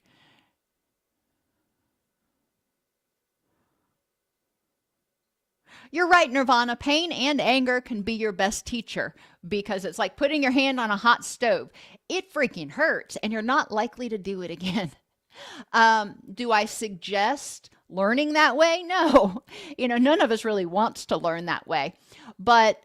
You're right, Nirvana. Pain and anger can be your best teacher because it's like putting your hand on a hot stove. It freaking hurts and you're not likely to do it again. Do I suggest learning that way? No. None of us really wants to learn that way. But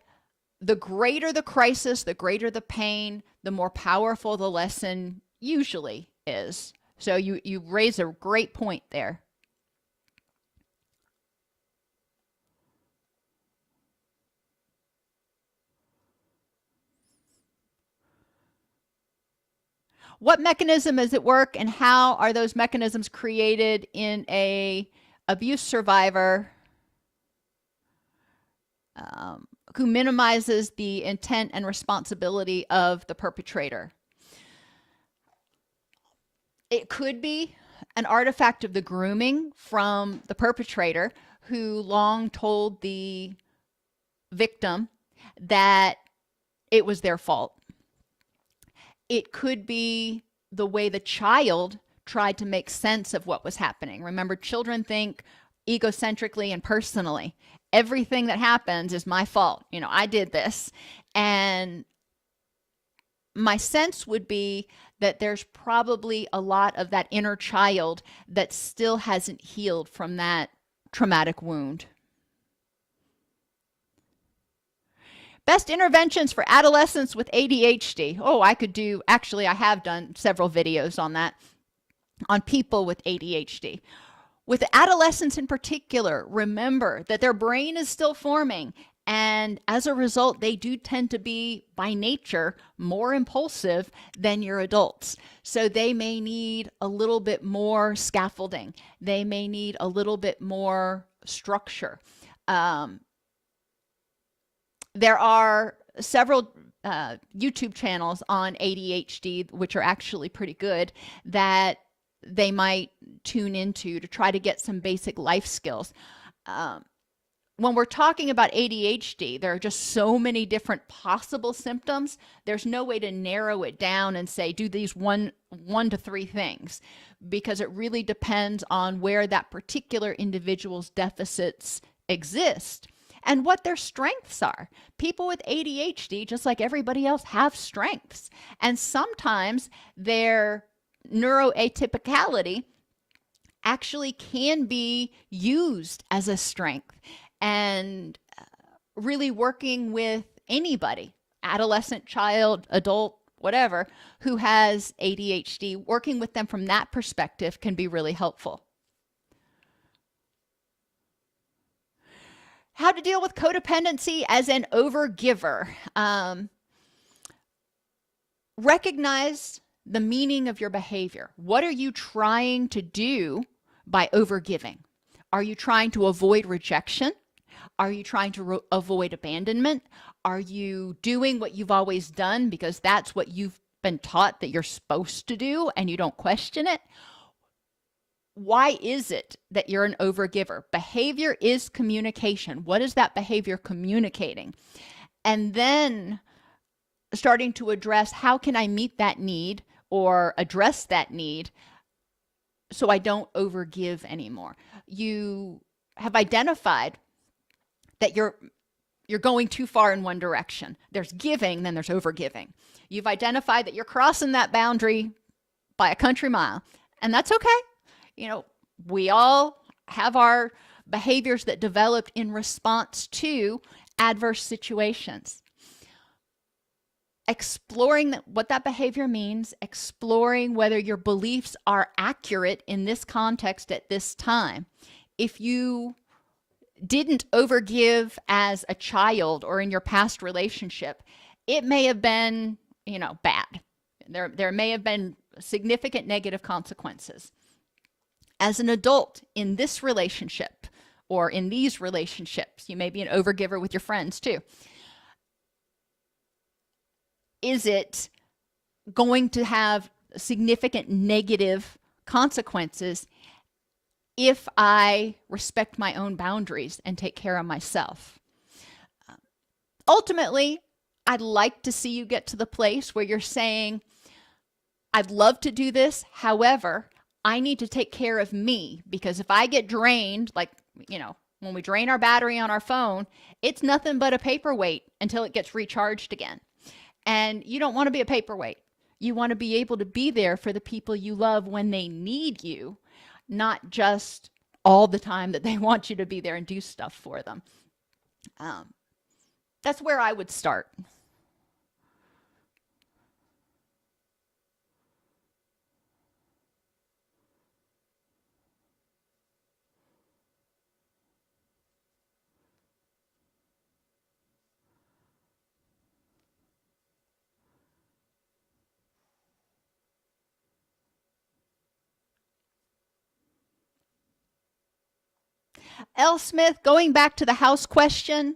the greater the crisis, the greater the pain, the more powerful the lesson usually is. So you raise a great point there. What mechanism is at work and how are those mechanisms created in a abuse survivor who minimizes the intent and responsibility of the perpetrator? It could be an artifact of the grooming from the perpetrator who long told the victim that it was their fault. It could be the way the child tried to make sense of what was happening. Remember, children think egocentrically and personally. Everything that happens is my fault. I did this. And my sense would be that there's probably a lot of that inner child that still hasn't healed from that traumatic wound. Best interventions for adolescents with ADHD. Oh, I have done several videos on that, on people with ADHD. With adolescents in particular, remember that their brain is still forming, and as a result, they do tend to be, by nature, more impulsive than your adults. So they may need a little bit more scaffolding. They may need a little bit more structure. There are several YouTube channels on ADHD, which are actually pretty good, that they might tune into to try to get some basic life skills. When we're talking about ADHD, there are just so many different possible symptoms. There's no way to narrow it down and say, do these one to three things, because it really depends on where that particular individual's deficits exist and what their strengths are. People with ADHD, just like everybody else, have strengths. And sometimes their neuroatypicality actually can be used as a strength. And really working with anybody, adolescent, child, adult, whatever, who has ADHD, working with them from that perspective can be really helpful. How to deal with codependency as an overgiver. Recognize the meaning of your behavior. What are you trying to do by overgiving? Are you trying to avoid rejection? Are you trying to avoid abandonment? Are you doing what you've always done because that's what you've been taught that you're supposed to do and you don't question it? Why is it that you're an overgiver? Behavior is communication. What is that behavior communicating? And then starting to address, how can I meet that need or address that need so I don't overgive anymore? You have identified that you're going too far in one direction. There's giving, then there's overgiving. You've identified that you're crossing that boundary by a country mile, and that's okay. You know, we all have our behaviors that developed in response to adverse situations. Exploring what that behavior means, exploring whether your beliefs are accurate in this context at this time. If you didn't overgive as a child or in your past relationship, it may have been, bad. There may have been significant negative consequences. As an adult in this relationship or in these relationships, you may be an overgiver with your friends too. Is it going to have significant negative consequences if I respect my own boundaries and take care of myself? Ultimately, I'd like to see you get to the place where you're saying, I'd love to do this. However, I need to take care of me, because if I get drained, like, when we drain our battery on our phone, it's nothing but a paperweight until it gets recharged again. And you don't want to be a paperweight. You want to be able to be there for the people you love when they need you, not just all the time that they want you to be there and do stuff for them. That's where I would start. L. Smith, going back to the house question,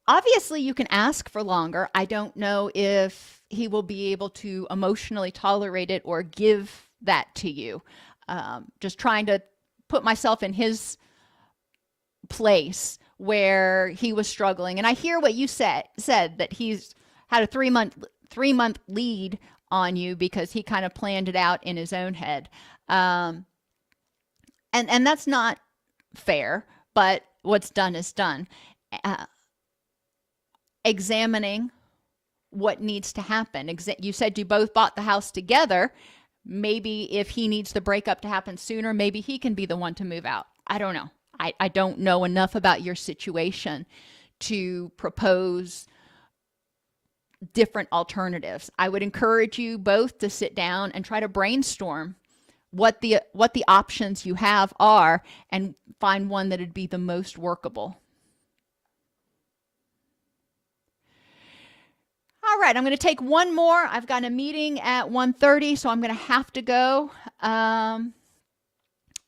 obviously you can ask for longer. I don't know if he will be able to emotionally tolerate it or give that to you. Just trying to put myself in his place where he was struggling. And I hear what you said that he's had a three month lead on you because he kind of planned it out in his own head. And that's not fair, but what's done is done. Examining what needs to happen. You said you both bought the house together. Maybe if he needs the breakup to happen sooner, maybe he can be the one to move out. I don't know. I don't know enough about your situation to propose different alternatives. I would encourage you both to sit down and try to brainstorm what the options you have are and find one that would be the most workable. All right, I'm going to take one more. I've got a meeting at 1:30, so I'm going to have to go.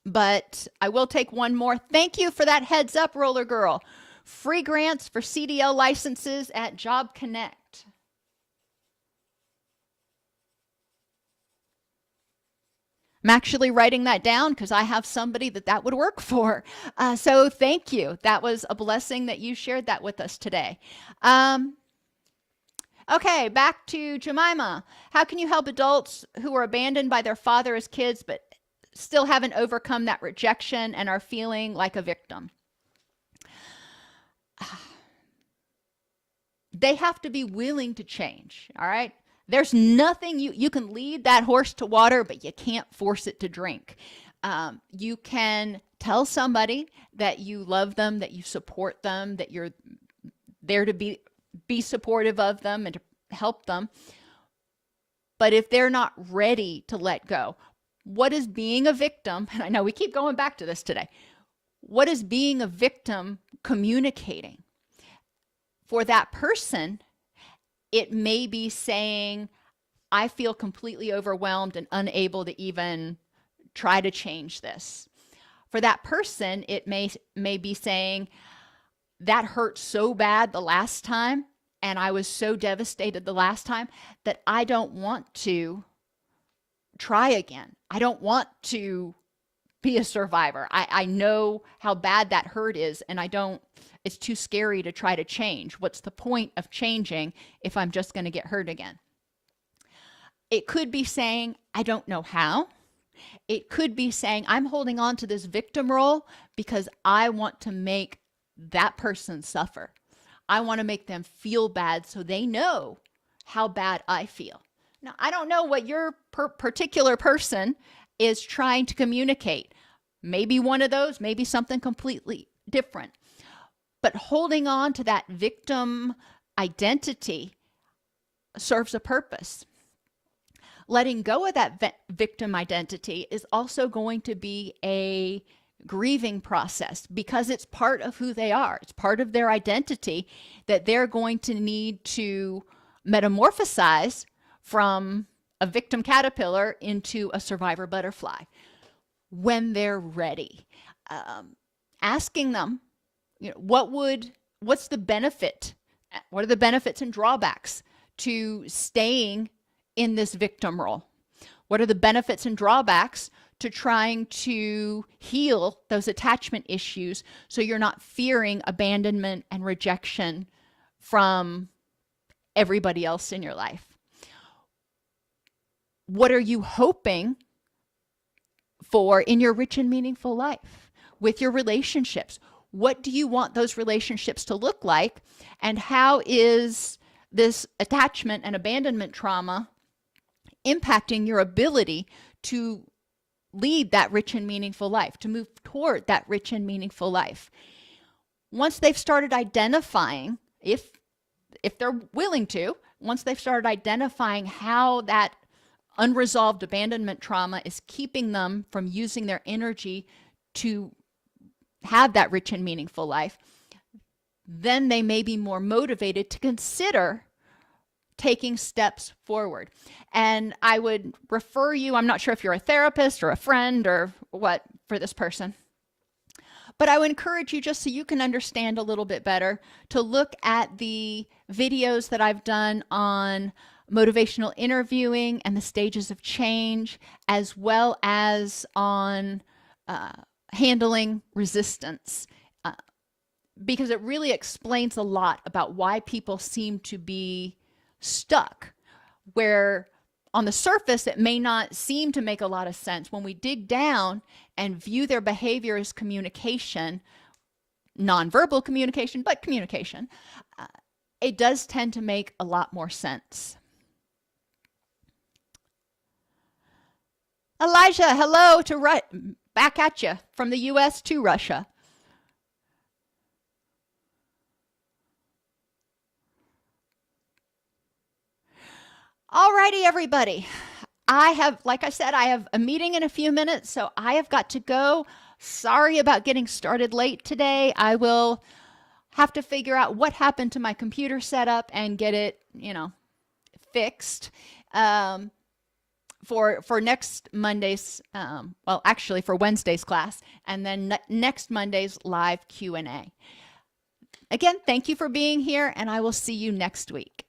But I will take one more. Thank you for that heads up, Roller Girl. Free grants for CDL licenses at Job Connect. I'm actually writing that down because I have somebody that would work for. So thank you. That was a blessing that you shared that with us today. Okay, back to Jemima. How can you help adults who were abandoned by their father as kids but still haven't overcome that rejection and are feeling like a victim? They have to be willing to change, all right? There's nothing, you can lead that horse to water, but you can't force it to drink. You can tell somebody that you love them, that you support them, that you're there to be supportive of them and to help them. But if they're not ready to let go, what is being a victim? And I know we keep going back to this today. What is being a victim communicating? For that person, it may be saying, I feel completely overwhelmed and unable to even try to change this. For that person, it may be saying, that hurt so bad the last time, and I was so devastated the last time that I don't want to try again. I don't want to be a survivor. I know how bad that hurt is, and it's too scary to try to change. What's the point of changing if I'm just going to get hurt again? It could be saying, I don't know how. It could be saying, I'm holding on to this victim role because I want to make that person suffer. I want to make them feel bad so they know how bad I feel. Now, I don't know what your particular person is trying to communicate. Maybe one of those, maybe something completely different. But holding on to that victim identity serves a purpose. Letting go of that victim identity is also going to be a grieving process because it's part of who they are. It's part of their identity that they're going to need to metamorphosize from a victim caterpillar into a survivor butterfly when they're ready. Asking them, what's the benefit? What are the benefits and drawbacks to staying in this victim role? What are the benefits and drawbacks to trying to heal those attachment issues so you're not fearing abandonment and rejection from everybody else in your life? What are you hoping for in your rich and meaningful life with your relationships? What do you want those relationships to look like? And how is this attachment and abandonment trauma impacting your ability to lead that rich and meaningful life, to move toward that rich and meaningful life? Once they've started identifying, if they're willing to, once they've started identifying how that unresolved abandonment trauma is keeping them from using their energy to have that rich and meaningful life, then they may be more motivated to consider taking steps forward. And I would refer you, I'm not sure if you're a therapist or a friend or what for this person, but I would encourage you, just so you can understand a little bit better, to look at the videos that I've done on motivational interviewing and the stages of change, as well as on handling resistance, because it really explains a lot about why people seem to be stuck, where on the surface it may not seem to make a lot of sense. When we dig down and view their behavior as communication, nonverbal communication, but communication, it does tend to make a lot more sense. Elijah, hello to back at you from the US to Russia. Alrighty, everybody. Like I said, I have a meeting in a few minutes, so I have got to go. Sorry about getting started late today. I will have to figure out what happened to my computer setup and get it, fixed. For next Monday's, actually for Wednesday's class, and then next Monday's live Q&A. Again, thank you for being here, and I will see you next week.